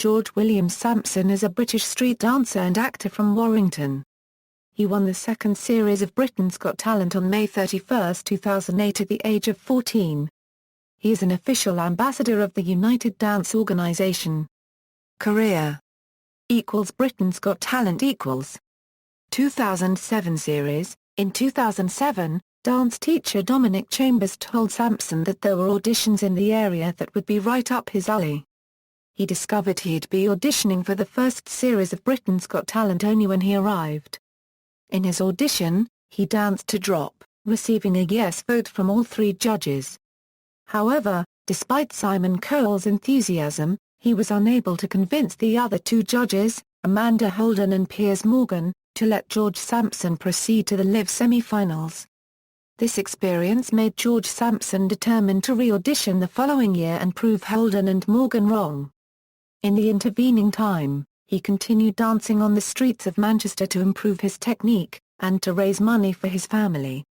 George William Sampson is a British street dancer and actor from Warrington. He won the second series of Britain's Got Talent on May 31, 2008 at the age of 14. He is an official ambassador of the United Dance Organisation. Career Britain's Got Talent 2007 series. In 2007, dance teacher Dominic Chambers told Sampson that there were auditions in the area that would be right up his alley. He discovered he'd be auditioning for the first series of Britain's Got Talent only when he arrived. In his audition, he danced to Drop, receiving a yes vote from all three judges. However, despite Simon Cowell's enthusiasm, he was unable to convince the other two judges, Amanda Holden and Piers Morgan, to let George Sampson proceed to the live semi-finals. This experience made George Sampson determined to re-audition the following year and prove Holden and Morgan wrong. In the intervening time, he continued dancing on the streets of Manchester to improve his technique, and to raise money for his family.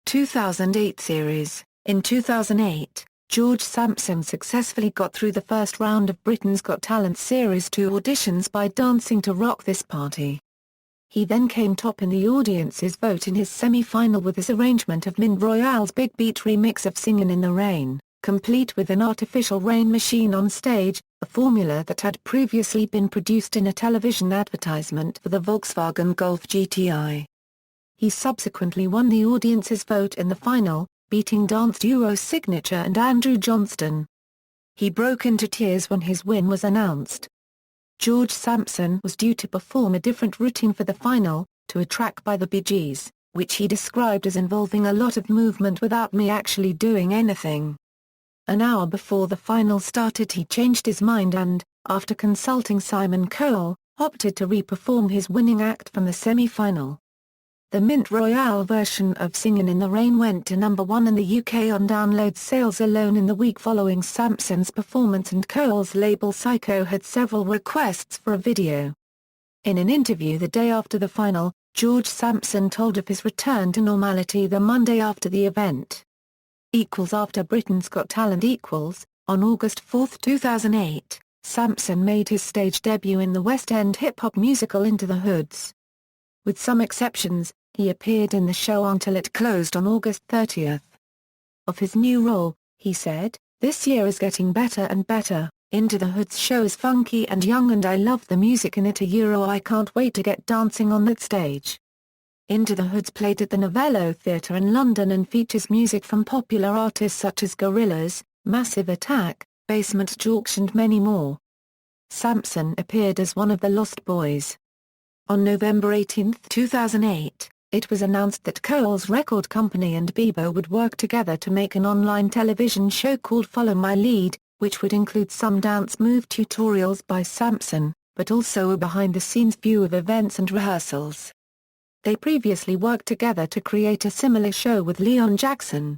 2008 series. In 2008, George Sampson successfully got through the first round of Britain's Got Talent Series 2 auditions by dancing to Rock This Party. He then came top in the audience's vote in his semi-final with his arrangement of Mint Royale's Big Beat remix of Singin' in the Rain, complete with an artificial rain machine on stage, a formula that had previously been produced in a television advertisement for the Volkswagen Golf GTI. He subsequently won the audience's vote in the final, beating dance duo Signature and Andrew Johnston. He broke into tears when his win was announced. George Sampson was due to perform a different routine for the final, to a track by the Bee Gees, which he described as involving a lot of movement without me actually doing anything. An hour before the final started he changed his mind and, after consulting Simon Cowell, opted to re-perform his winning act from the semi-final. The Mint Royale version of Singin' in the Rain went to number 1 in the UK on download sales alone in the week following Sampson's performance, and Cowell's label Psycho had several requests for a video. In an interview the day after the final, George Sampson told of his return to normality the Monday after the event. After Britain's Got Talent on August 4, 2008, Sampson made his stage debut in the West End hip-hop musical Into the Hoods. With some exceptions, he appeared in the show until it closed on August 30. Of his new role, he said, "This year is getting better and better. Into the Hoods show is funky and young and I love the music in it. I can't wait to get dancing on that stage." Into the Hoods played at the Novello Theatre in London and features music from popular artists such as Gorillaz, Massive Attack, Basement Jaxx and many more. Sampson appeared as one of the Lost Boys. On November 18, 2008, it was announced that Cowell's record company and Bieber would work together to make an online television show called Follow My Lead, which would include some dance move tutorials by Sampson, but also a behind-the-scenes view of events and rehearsals. They previously worked together to create a similar show with Leon Jackson.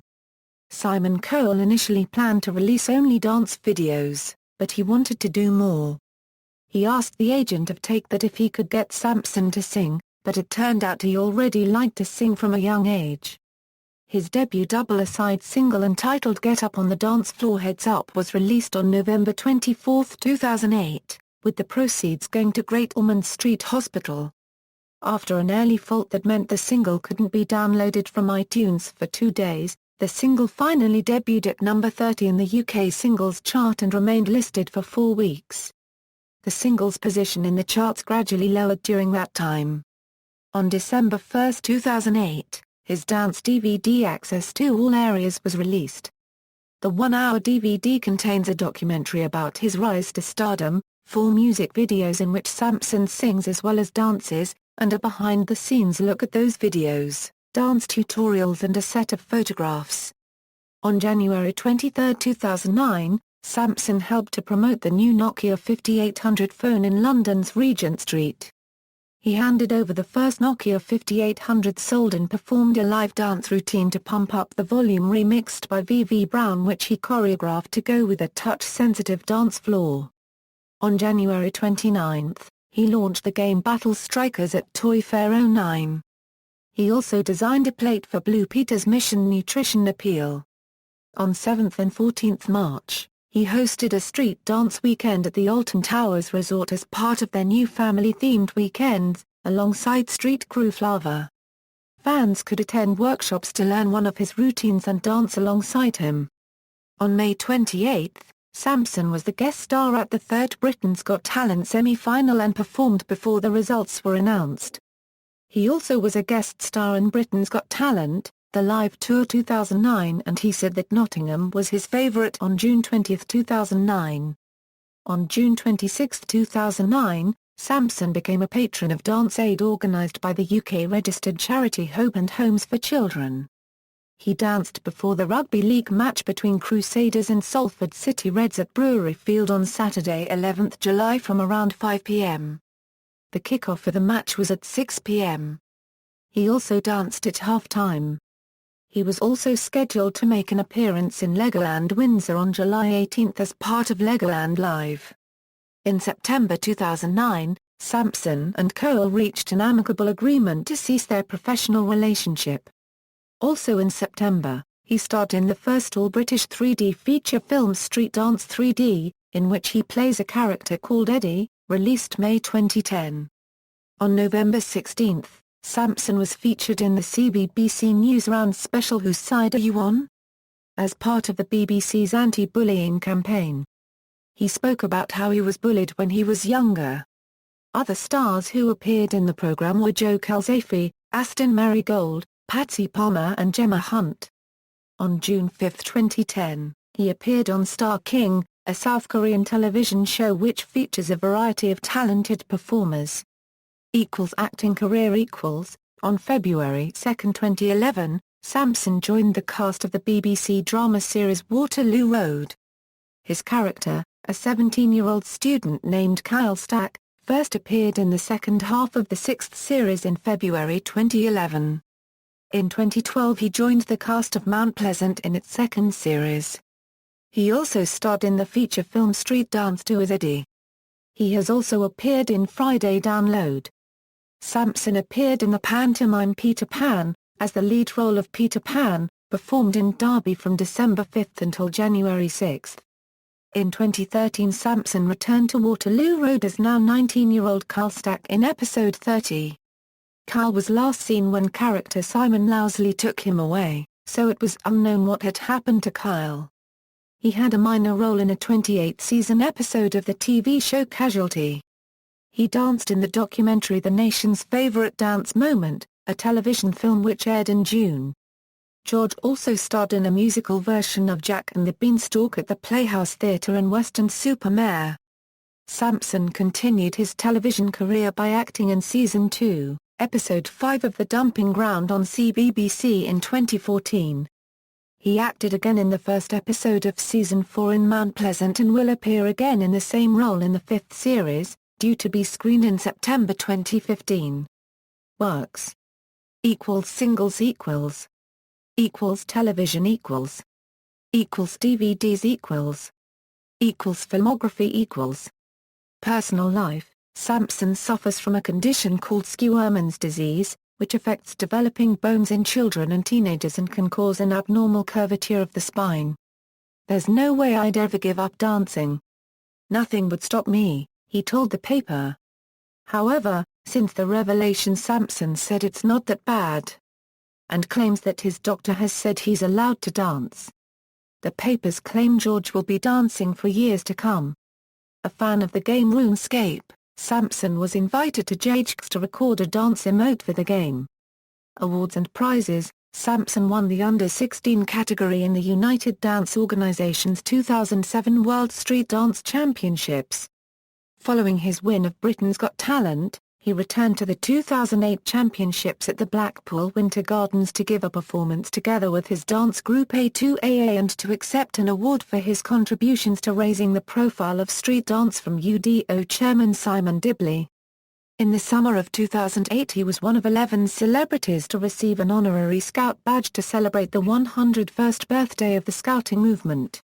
Simon Cowell initially planned to release only dance videos, but he wanted to do more. He asked the agent of Take That if he could get Sampson to sing, but it turned out he already liked to sing from a young age. His debut double A-side single entitled Get Up on the Dance Floor Heads Up was released on November 24, 2008, with the proceeds going to Great Ormond Street Hospital. After an early fault that meant the single couldn't be downloaded from iTunes for 2 days, the single finally debuted at number 30 in the UK singles chart and remained listed for 4 weeks. The single's position in the charts gradually lowered during that time. On December 1, 2008, his dance DVD Access to All Areas was released. The 1-hour DVD contains a documentary about his rise to stardom, 4 music videos in which Sampson sings as well as dances, and a behind-the-scenes look at those videos, dance tutorials and a set of photographs. On January 23, 2009, Sampson helped to promote the new Nokia 5800 phone in London's Regent Street. He handed over the first Nokia 5800 sold and performed a live dance routine to Pump Up the Volume remixed by VV Brown, which he choreographed to go with a touch-sensitive dance floor. On January 29, he launched the game Battle Strikers at Toy Fair 09. He also designed a plate for Blue Peter's Mission Nutrition Appeal. On 7th and 14th March, He hosted a street dance weekend at the Alton Towers Resort as part of their new family-themed weekends, alongside street crew Flava. Fans could attend workshops to learn one of his routines and dance alongside him. On May 28, Sampson was the guest star at the third Britain's Got Talent semi-final and performed before the results were announced. He also was a guest star in Britain's Got Talent, the Live Tour 2009, and he said that Nottingham was his favourite on June 20, 2009. On June 26, 2009, Sampson became a patron of Dance Aid organised by the UK-registered charity Hope and Homes for Children. He danced before the rugby league match between Crusaders and Salford City Reds at Brewery Field on Saturday 11 July from around 5 p.m. The kick-off for the match was at 6 p.m. He also danced at half-time. He was also scheduled to make an appearance in Legoland Windsor on July 18 as part of Legoland Live. In September 2009, Sampson and Cole reached an amicable agreement to cease their professional relationship. Also in September, he starred in the first all-British 3D feature film Street Dance 3D, in which he plays a character called Eddie, released May 2010. On November 16, Sampson was featured in the CBBC Newsround special Whose Side Are You On? As part of the BBC's anti-bullying campaign. He spoke about how he was bullied when he was younger. Other stars who appeared in the programme were Joe Calzaghe, Aston Marigold, Patsy Palmer and Gemma Hunt. On June 5, 2010, he appeared on Star King, a South Korean television show which features a variety of talented performers. Acting career. On February 2, 2011, Sampson joined the cast of the BBC drama series Waterloo Road. His character, a 17-year-old student named Kyle Stack, first appeared in the second half of the sixth series in February 2011. In 2012 he joined the cast of Mount Pleasant in its second series. He also starred in the feature film Street Dance 2 as Eddie. He has also appeared in Friday Download. Sampson appeared in the pantomime Peter Pan, as the lead role of Peter Pan, performed in Derby from December 5 until January 6. In 2013 Sampson returned to Waterloo Road as now 19-year-old Kyle Stack in episode 30. Kyle was last seen when character Simon Lousley took him away, so it was unknown what had happened to Kyle. He had a minor role in a 28th-season episode of the TV show Casualty. He danced in the documentary The Nation's Favorite Dance Moment, a television film which aired in June. George also starred in a musical version of Jack and the Beanstalk at the Playhouse Theatre in Weston-super-Mare. Sampson continued his television career by acting in Season 2, Episode 5 of The Dumping Ground on CBBC in 2014. He acted again in the first episode of Season 4 in Mount Pleasant and will appear again in the same role in the fifth series, due to be screened in September 2015. Works. Singles television DVDs filmography Personal life. Sampson suffers from a condition called Skew-Erman's disease, which affects developing bones in children and teenagers and can cause an abnormal curvature of the spine. There's no way I'd ever give up dancing. Nothing would stop me, he told the paper. However, since the revelation Sampson said it's not that bad. And claims that his doctor has said he's allowed to dance. The papers claim George will be dancing for years to come. A fan of the game RuneScape, Sampson was invited to Jagex to record a dance emote for the game. Awards and prizes. Sampson won the Under-16 category in the United Dance Organization's 2007 World Street Dance Championships. Following his win of Britain's Got Talent, he returned to the 2008 Championships at the Blackpool Winter Gardens to give a performance together with his dance group A2AA and to accept an award for his contributions to raising the profile of street dance from UDO chairman Simon Dibley. In the summer of 2008 he was one of 11 celebrities to receive an honorary Scout badge to celebrate the 101st birthday of the Scouting movement.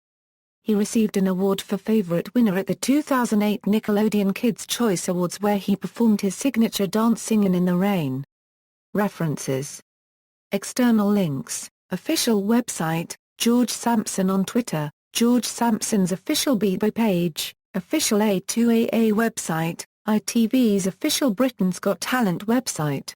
He received an award for favorite winner at the 2008 Nickelodeon Kids' Choice Awards where he performed his signature dance Singin' in the Rain. References. External links, official website, George Sampson on Twitter, George Sampson's official Bebo page, official A2AA website, ITV's official Britain's Got Talent website.